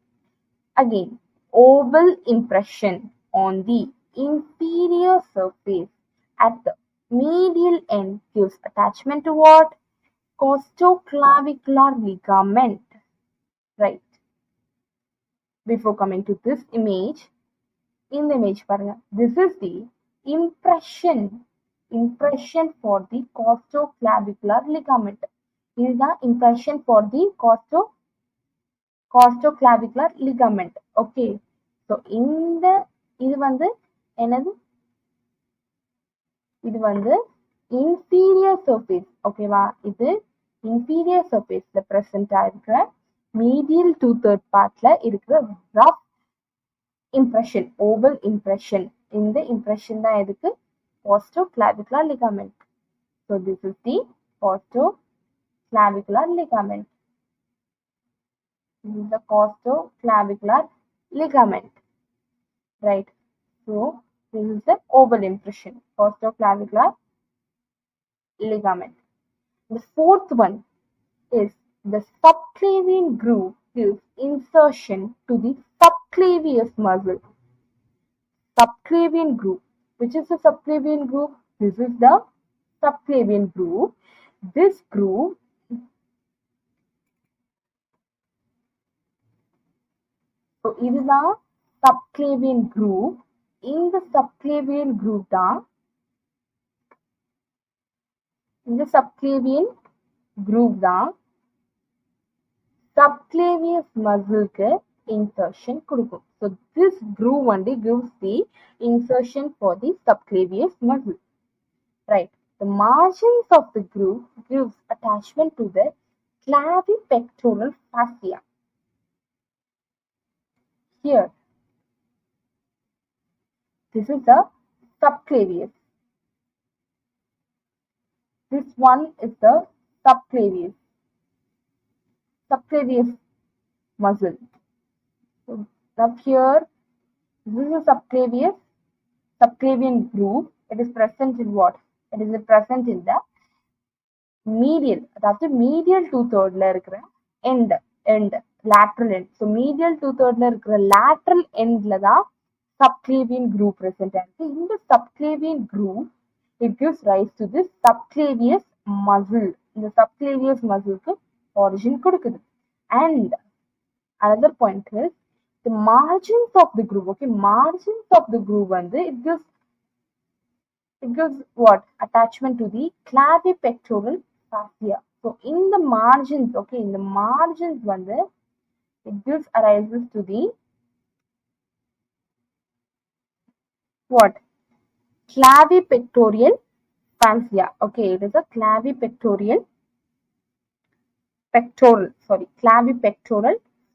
Again, oval impression on the inferior surface at the medial end gives attachment to what? Costoclavicular ligament. Right. Before coming to this image, in the image பாருங்க, this is the impression for the costoclavicular ligament. இதுதான் impression for the costoclavicular ligament. Okay, so இது வந்து என்னது, இது வந்து inferior surface. ஓகேவா, இது inferior surfaceல present ஆகிற medial 2/3 partல இருக்கிற rough impression, oval impression. இந்த impression தான் எதுக்கு? Costoclavicular ligament. So this is the costoclavicular ligament. This is the costoclavicular ligament. Right. So this is the oval impression, costoclavicular ligament. The fourth one is the subclavian groove gives insertion to the subclavius muscle. Subclavian groove. Which is the subclavian groove? This is the subclavian groove. This groove so இதுதான் subclavian groove. இந்த subclavian groove தான் subclavius muscle க்கு insertion கொடுக்கும். So this groove only gives the insertion for the subclavius muscle. Right. The margins of the groove gives attachment to the clavipectoral fascia. Here, this is the subclavius. This one is the subclavius muscle. So up here, this is a subclavian groove. It is present in what? It is present in the medial, அதாவது medial 2/3 இருக்கிற end, lateral end. So medial 2/3 இருக்கிற lateral endல தான் subclavian groove present ஆயிருக்கு. இந்த subclavian groove it gives rise to this subclavius muscle. இந்த subclavius muscleக்கு origin கொடுக்குது. And another point is the margins of the groove. Okay, margins of the groove வந்து it gives what? Attachment to the clavipectoral fascia. So in the margins, okay, in the margins வந்து it gives arises to the what? Clavipectoral fascia. Okay, it is a clavipectoral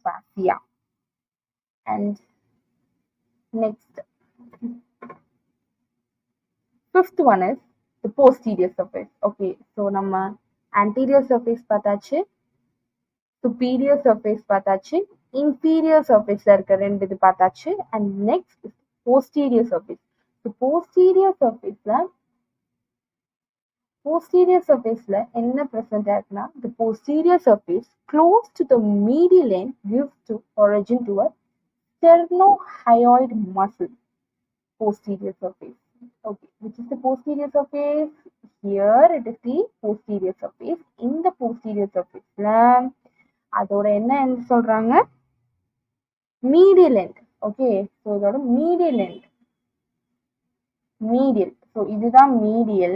fascia. And next, fifth one is the posterior surface. Okay, so நம்ம anterior surface பார்த்தாச்சு, superior surface பார்த்தாச்சு, inferior surface இருக்க ரெண்டு இது பார்த்தாச்சு, and next is posterior surface. So posterior surface என்ன present ஆகுனா, the posterior surface close to the medial end gives to origin to a sternohyoid muscle. Posterior surface. Okay, which is the posterior surface? Here it is the posterior surface. In the posterior surface அதோட என்ன end சொல்றாங்க? Medial end. Okay, so இதோட medial end. Medial. So இதுதான் medial.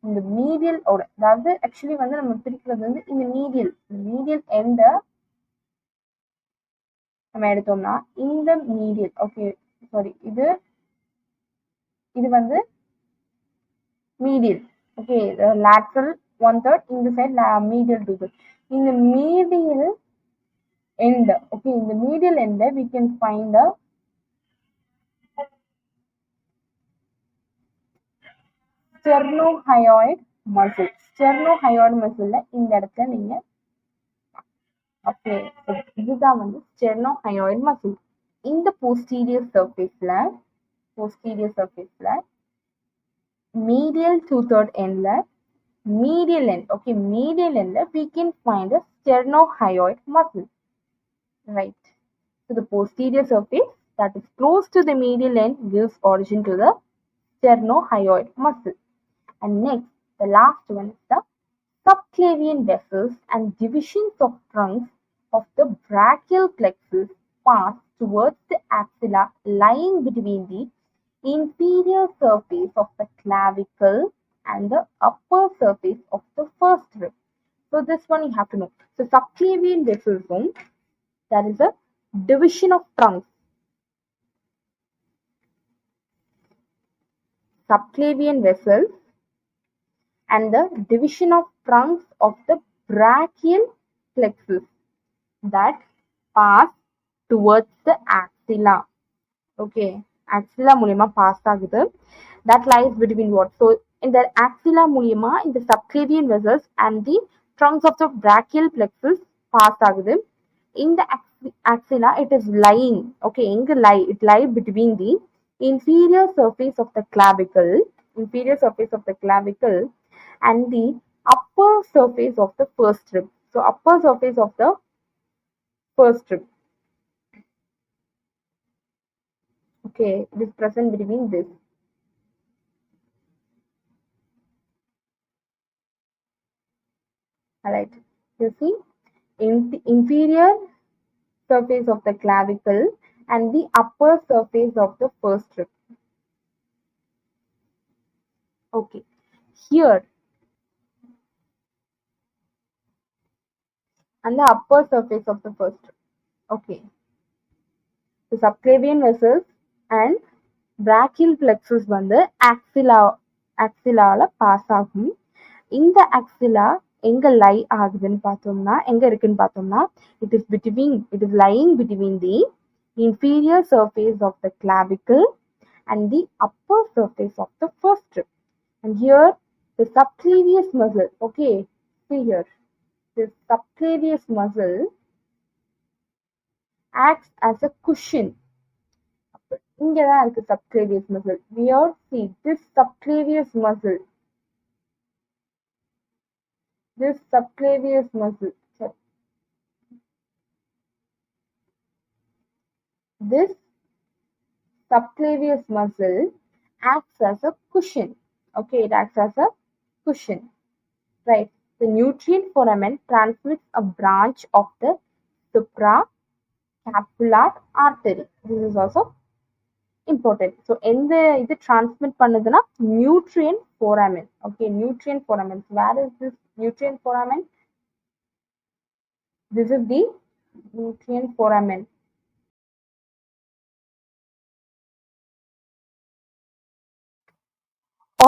இந்த medial ஓட, அதாவது actually நம்ம பிரிக்கிறது இந்த medial end நம்ம எடுத்தோம்னா இந்த medial. Okay, sorry, இது medial. Okay, the lateral 1/3, in the side medial 2/3. In the medial end, okay, in the medial end we can find a sternohyoid muscle. Sternohyoid muscle இந்த இடத்துல நீங்க okay, இதுதான் sternohyoid muscle. In the posterior surface medial 2/3 end medial end, okay, medial end we can find a sternohyoid muscle, right? So the posterior surface that is close to the medial end gives origin to the sternohyoid muscle. And next, the last one is the subclavian vessels and divisions of trunks of the brachial plexus pass towards the axilla lying between the inferior surface of the clavicle and the upper surface of the first rib. So this one you have to know. So subclavian vessels, that is a division of trunks. Subclavian vessels and the division of trunks of the brachial plexus that pass towards the axilla. Okay, axilla மூலியமா pass ஆகுது. That lies between what? So in the axilla மூலியமா in the subclavian vessels and the trunks of the brachial plexus pass ஆகுது. In the axilla it is lying. Okay, எங்க lie? It lies between the inferior surface of the clavicle and the upper surface of the first rib. So upper surface of the first rib. Okay, it is present between this. Alright, you see, in the inferior surface of the clavicle and the upper surface of the first rib. Okay, here and the upper surface of the first rib. Okay, the subclavian vessels and brachial plexus axilla pass ஆகும். இந்த axilla எங்க லை ஆகுதுன்னு பார்த்தோம்னா, எங்க இருக்குன்னு பார்த்தோம்னா, it is lying between the inferior surface of the clavicle and the upper surface of the first rib. And here the subclavius muscle, okay, see here, this subclavius muscle acts as a cushion. இங்கதான் இருக்கு subclavius muscle. Here, see, this subclavius muscle, this subclavius muscle acts as a cushion. Okay, it acts as a cushion, right? The nutrient foramen transmits a branch of the supracapsular artery. This is also important. So எந்த இது transmit பண்ணுதுன்னா nutrient foramen. Okay, nutrient foramen. Where is this nutrient foramen? This is the nutrient foramen.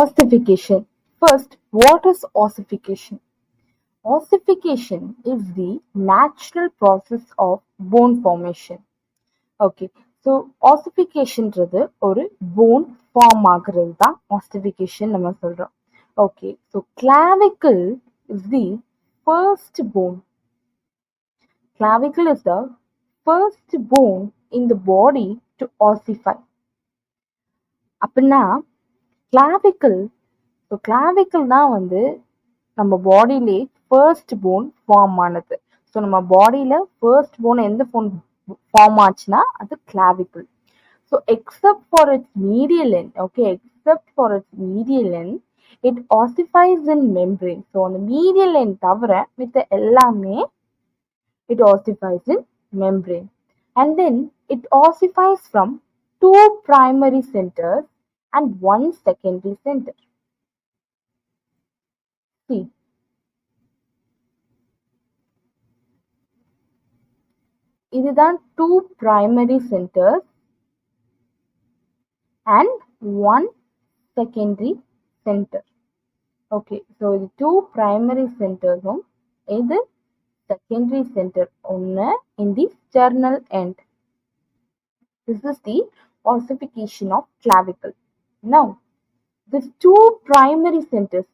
Ossification. First, what is ossification? Ossification is the natural process of bone formation. Okay, so ossification ஒரு bone form ஆகிறது தான் ossification நம்ம சொல்றோம். Okay, so clavicle is the first bone. Clavicle is the first bone in the body to ossify. அப்படின்னா clavicle, so clavicle தான் வந்து நம்ம பாடியிலே ஃபர்ஸ்ட் போன் ஃபார்ம் ஆனது. ஸோ நம்ம பாடியில ஃபர்ஸ்ட் போன் எந்த போன் ஃபார்ம் ஆச்சுன்னா அது clavicle. So except for its medial end, okay, except for its medial end it ossifies in membrane. So அந்த மீடியல் எண்ட் தவிர மித்த எல்லாமே it ossifies in membrane, and then it ossifies from two primary centers and one secondary center. See, இதுதான் two primary centers and one secondary center. Okay, so இது two primary centers இது secondary center ஒன்று in the sternal end. This is the ossification of clavicle. Now, these two primary centers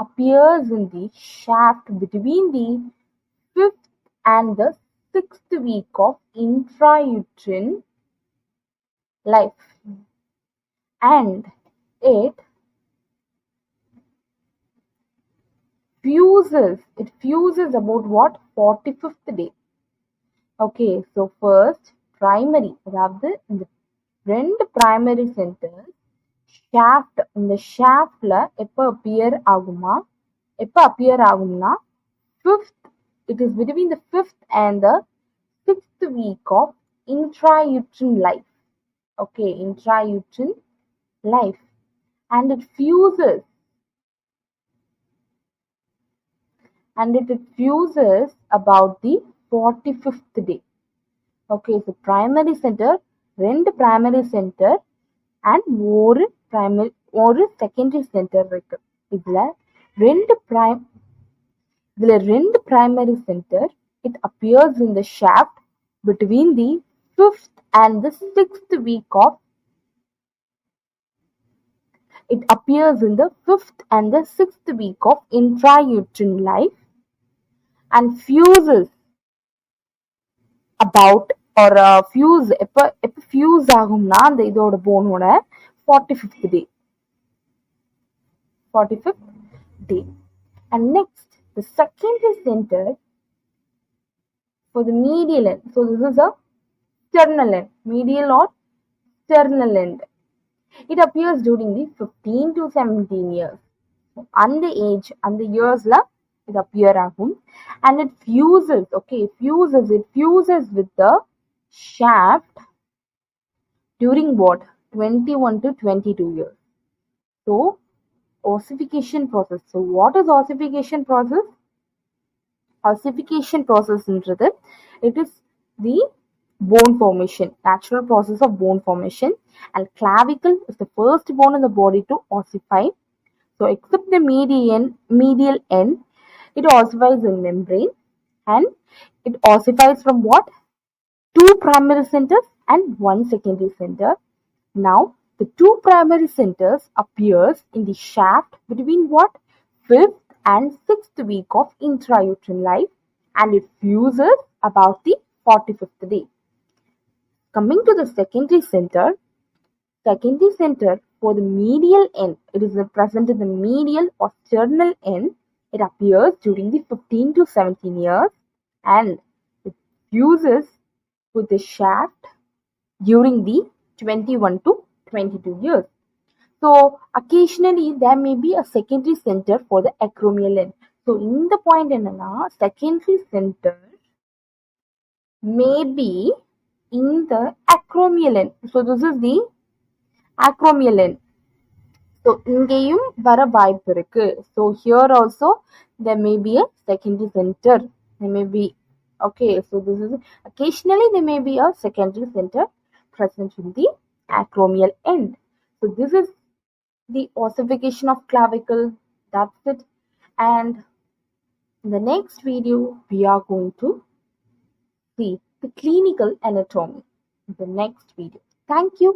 appears in the shaft between the 5th and the 6th week of intrauterine life, and it fuses about what? 45th day. Okay, so first primary, அதாவது இந்த ரெண்டு primary centers shaft, இந்த shaftல எப்ப appear ஆகும்னா 5th, it is between the 5th and the 6th week of intrauterine life. Okay, intrauterine life, and it fuses about the 45th day. Okay, so primary center, ரெண்டு primary center and ஒரு secondary center இருக்கு. இதுல ரெண்டு primary center, it appears in the shaft between the 5th and the 6th week of intrauterine life, and fuses about or fuse எப்ப fuse ஆகும்னா அந்த இதோட போனோட 45th day. And next, the secondary center for the medial end. So this is a sternal end, medial or sternal end. It appears during the 15 to 17 years. So அந்த yearsல it appear ஆகும், and it fuses with the shaft during what? 21 to 22 years. So ossification process. So what is ossification process? Ossification process என்றது, it is the bone formation, natural process of bone formation, and clavicle is the first bone in the body to ossify. So except the medial end, it ossifies in membrane, and it ossifies from what? Two primary centers and one secondary center. Now, the two primary centers appears in the shaft between what? 5th and 6th week of intrauterine life, and it fuses about the 45th day. Coming to the secondary center for the medial end, it is present in the medial or sternal end. It appears during the 15 to 17 years, and it fuses with the shaft during the 21 to 22 years. So occasionally there may be a secondary center for the acromial end. So in the point என்னன்னா, secondary center may be in the acromial end. So this is the acromial end. So இங்கேயும் வர வாய்ப்பு இருக்கு. So here also there may be a secondary center. There may be, okay, so this is occasionally there may be a secondary center present in the acromial end. So this is the ossification of clavicle. That's it. And in the next video we are going to see the clinical anatomy in the next video. Thank you.